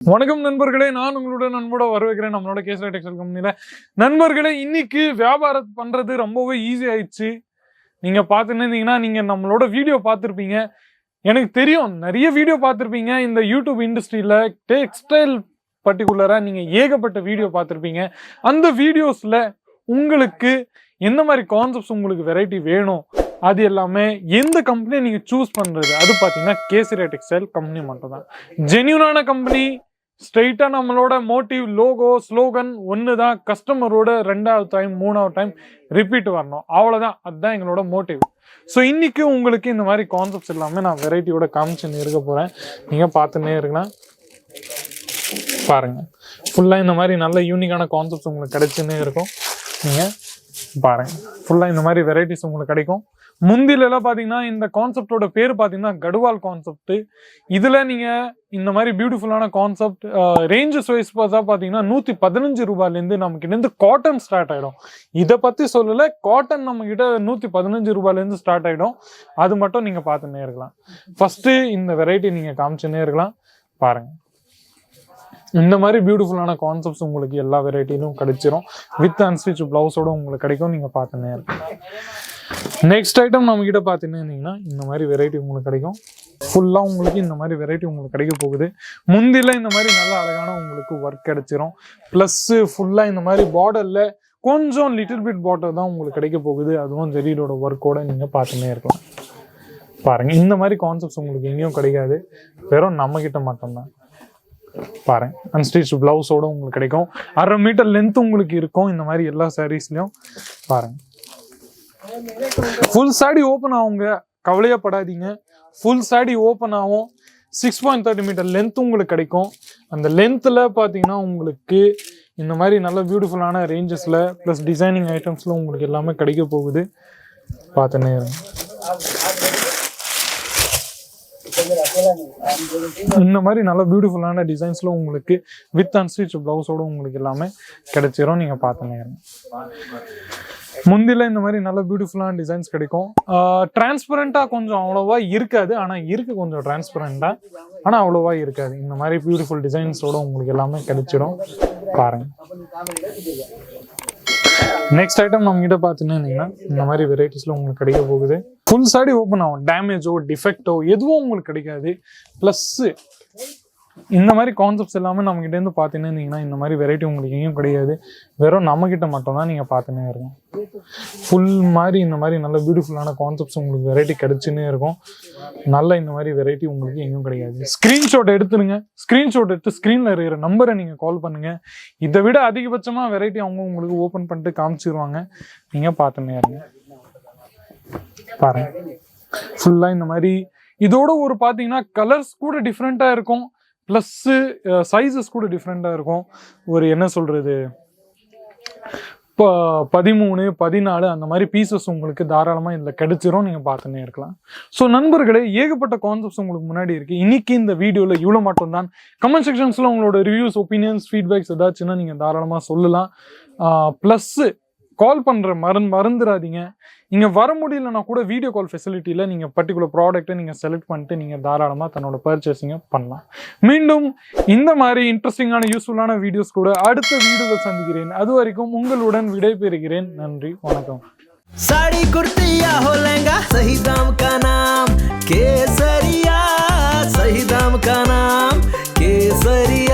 வணக்கம் நண்பர்களே, நான் உங்களோட நண்போட வரவேற்கிறேன் நம்மளோட கேசரி டெக்ஸ்டைல் கம்பெனியில. நண்பர்களே, இன்னைக்கு வியாபாரம் பண்றது ரொம்பவே ஈஸி ஆயிடுச்சு. நீங்க பார்த்துன்னு இருந்தீங்கன்னா நீங்க நம்மளோட வீடியோ பார்த்துருப்பீங்க. எனக்கு தெரியும் நிறைய வீடியோ பார்த்துருப்பீங்க. இந்த யூடியூப் இண்டஸ்ட்ரியில டெக்ஸ்டைல் பர்டிகுலரா நீங்க ஏகப்பட்ட வீடியோ பார்த்துருப்பீங்க. அந்த வீடியோஸ்ல உங்களுக்கு எந்த மாதிரி கான்செப்ட்ஸ் உங்களுக்கு வெரைட்டி வேணும், அது எல்லாமே எந்த கம்பெனியை நீங்க சூஸ் பண்றது, அது பார்த்தீங்கன்னா கேசரி டெக்ஸ்டைல் கம்பெனி மட்டும் தான். ஜென்யூனான கம்பெனி, ஸ்ட்ரெயிட்டா நம்மளோட மோட்டிவ், லோகோ, ஸ்லோகன் ஒன்று தான். கஸ்டமரோட 2வது டைம் 3வது டைம் ரிப்பீட் வரணும், அவ்வளோதான். அதுதான் எங்களோட மோட்டிவ். ஸோ இன்னைக்கு உங்களுக்கு இந்த மாதிரி கான்செப்ட்ஸ் எல்லாமே நான் வெரைட்டியோட காமிச்சுன்னு இருக்க போகிறேன். நீங்கள் பார்த்துன்னே இருக்கலாம். பாருங்கள், ஃபுல்லாக இந்த மாதிரி நல்ல யூனிக்கான கான்செப்ட்ஸ் உங்களுக்கு கிடைச்சுன்னே இருக்கும். நீங்கள் பாருங்கள், ஃபுல்லாக இந்த மாதிரி வெரைட்டிஸ் உங்களுக்கு கிடைக்கும். முந்திலெல்லாம் பார்த்தீங்கன்னா இந்த கான்செப்டோட பேர் பார்த்தீங்கன்னா கடுவால் கான்செப்ட். இதில் நீங்கள் இந்த மாதிரி பியூட்டிஃபுல்லான கான்செப்ட் ரேஞ்சஸ் வைஸ் பார்த்தா பார்த்தீங்கன்னா 115 ரூபாயிலேருந்து நம்மக்கிட்டேருந்து காட்டன் ஸ்டார்ட் ஆகிடும். இதை பற்றி சொல்லலை, காட்டன் நம்மக்கிட்ட 115 ரூபாயிலேருந்து ஸ்டார்ட் ஆகிடும். அது மட்டும் நீங்கள் பார்த்துன்னே இருக்கலாம். ஃபஸ்ட்டு இந்த வெரைட்டி நீங்கள் காமிச்சுன்னே இருக்கலாம். பாருங்கள், இந்த மாதிரி பியூட்டிஃபுல்லான கான்செப்ட்ஸ் உங்களுக்கு எல்லா வெரைட்டிலும் கிடைச்சிரும். வித் அன்ஸ்டிச் பிளவுஸோட உங்களுக்கு கிடைக்கும். நீங்கள் பார்த்துன்னே இருக்கலாம். நெக்ஸ்ட் ஐட்டம் நம்ம கிட்ட பார்த்தீங்கன்னா இந்த மாதிரி வெரைட்டி உங்களுக்கு கிடைக்கும். ஃபுல்லாக உங்களுக்கு இந்த மாதிரி வெரைட்டி உங்களுக்கு கிடைக்க போகுது. முந்தில இந்த மாதிரி நல்ல அழகான உங்களுக்கு ஒர்க் கிடைச்சிரும். ப்ளஸ்ஸு ஃபுல்லாக இந்த மாதிரி பார்டரில் கொஞ்சம் லிட்டில் பிட் பார்டர் தான் உங்களுக்கு கிடைக்க போகுது. அதுவும் ஜெரியோட ஒர்க்கோட நீங்கள் பார்த்துன்னே இருக்கலாம். பாருங்கள், இந்த மாதிரி கான்செப்ட்ஸ் உங்களுக்கு எங்கேயும் கிடைக்காது, வெறும் நம்மக்கிட்ட மட்டும்தான். பாருங்க, அன்ஸ்டிச் பிளவுஸோட உங்களுக்கு கிடைக்கும். 1/2 மீட்டர் லென்த் உங்களுக்கு இருக்கும் இந்த மாதிரி எல்லா சாரீஸ்லயும். பாருங்க, ஃபுல் சாரி ஓப்பன் ஆகுங்க, கவலையப்படாதீங்க. ஃபுல் சாரி ஓப்பன் ஆகும். 6.30 மீட்டர் லென்த் உங்களுக்கு கிடைக்கும். அந்த லென்த்தில் பார்த்தீங்கன்னா உங்களுக்கு இந்த மாதிரி நல்ல பியூட்டிஃபுல்லான ரேஞ்சஸில் ப்ளஸ் டிசைனிங் ஐட்டம்ஸில் உங்களுக்கு எல்லாமே கிடைக்க போகுது. பார்த்துன்னே இந்த மாதிரி நல்ல பியூட்டிஃபுல்லான டிசைன்ஸ்ல உங்களுக்கு வித் அன்ஸ்டிச் பிளவுஸோட உங்களுக்கு எல்லாமே கிடைச்சிரும். நீங்க பார்த்துன்னே முந்தில இந்த மாதிரி நல்ல பியூட்டிஃபுல்லான டிசைன்ஸ் கிடைக்கும். டிரான்ஸ்பரண்டா கொஞ்சம் அவ்வளோவா இருக்காது, ஆனா இருக்கு கொஞ்சம் டிரான்ஸ்பரண்டா, ஆனா அவ்வளோவா இருக்காது. இந்த மாதிரி பியூட்டிஃபுல் டிசைன்ஸோட உங்களுக்கு எல்லாமே கிடைச்சிரும். பாருங்க, நெக்ஸ்ட் ஐட்டம் நம்ம கிட்ட பார்த்தீங்கன்னா இந்த மாதிரி வெரைட்டிஸ்ல உங்களுக்கு கிடைக்க போகுது. ஃபுல் சாரி ஓப்பன் ஆகும், டேமேஜோ டிஃபெக்டோ எதுவும் உங்களுக்கு கிடைக்காது. ப்ளஸ் இந்த மாதிரி கான்செப்ட்ஸ் எல்லாமே நம்ம கிட்ட இருந்து பார்த்தீங்கன்னா இந்த மாதிரி வெரைட்டி உங்களுக்கு எங்கேயும் கிடையாது, வெறும் நம்ம கிட்ட மட்டும் தான். நீங்க பார்த்துன்னே இருக்கும். ஃபுல் மாதிரி இந்த மாதிரி நல்ல பியூட்டிஃபுல்லான கான்செப்ட்ஸ் உங்களுக்கு வெரைட்டி கிடைச்சுன்னே இருக்கும். நல்ல இந்த மாதிரி வெரைட்டி உங்களுக்கு எங்கேயும் கிடையாது. ஸ்கிரீன்ஷாட் எடுத்துருங்க. ஸ்கிரீன்ஷாட் எடுத்து ஸ்கிரீன்ல இருக்கிற நம்பரை நீங்க கால் பண்ணுங்க. இதை விட அதிகபட்சமா வெரைட்டி அவங்க உங்களுக்கு ஓப்பன் பண்ணிட்டு காமிச்சிருவாங்க. நீங்க பார்த்துன்னே இருங்க. பாருங்க, ஃபுல்லா இந்த மாதிரி இதோட ஒரு பார்த்தீங்கன்னா கலர்ஸ் கூட டிஃப்ரெண்டா இருக்கும். ப்ளஸ் சைஸஸ் கூட டிஃப்ரெண்டா இருக்கும். ஒரு என்ன சொல்றது, 13, 14 அந்த மாதிரி பீசஸ் உங்களுக்கு தாராளமாக இதில் கிடைச்சிரும். நீங்கள் பார்த்துன்னே இருக்கலாம். ஸோ நண்பர்களே, ஏகப்பட்ட கான்செப்ட்ஸ் உங்களுக்கு முன்னாடி இருக்குது. இன்னைக்கு இந்த வீடியோவில் இவ்வளோ மட்டும்தான். கமெண்ட் செக்ஷன்ஸில் உங்களோட ரிவ்யூஸ், ஒப்பீனியன்ஸ், ஃபீட்பேக்ஸ் ஏதாச்சுன்னா நீங்கள் தாராளமாக சொல்லலாம். ப்ளஸ்ஸு கால் பண்ணுற மறந்துடாதீங்க. இங்கே வர முடியலன்னா கூட வீடியோ கால் ஃபெசிலிட்டியில் நீங்கள் பர்டிகுலர் ப்ராடக்ட்டை நீங்கள் செலக்ட் பண்ணிட்டு நீங்கள் தாராளமாக தன்னோட பர்ச்சேசிங்கை பண்ணலாம். மீண்டும் இந்த மாதிரி இன்ட்ரெஸ்டிங்கான யூஸ்ஃபுல்லான வீடியோஸ் கூட அடுத்த வீடியோவில் சந்திக்கிறேன். அது வரைக்கும் உங்களுடன் விடைபெறுகிறேன். நன்றி, வணக்கம். साड़ी कुर्ती या हो लहंगा, सही दाम का नाम केसरिया, सही दाम का नाम केसरिया।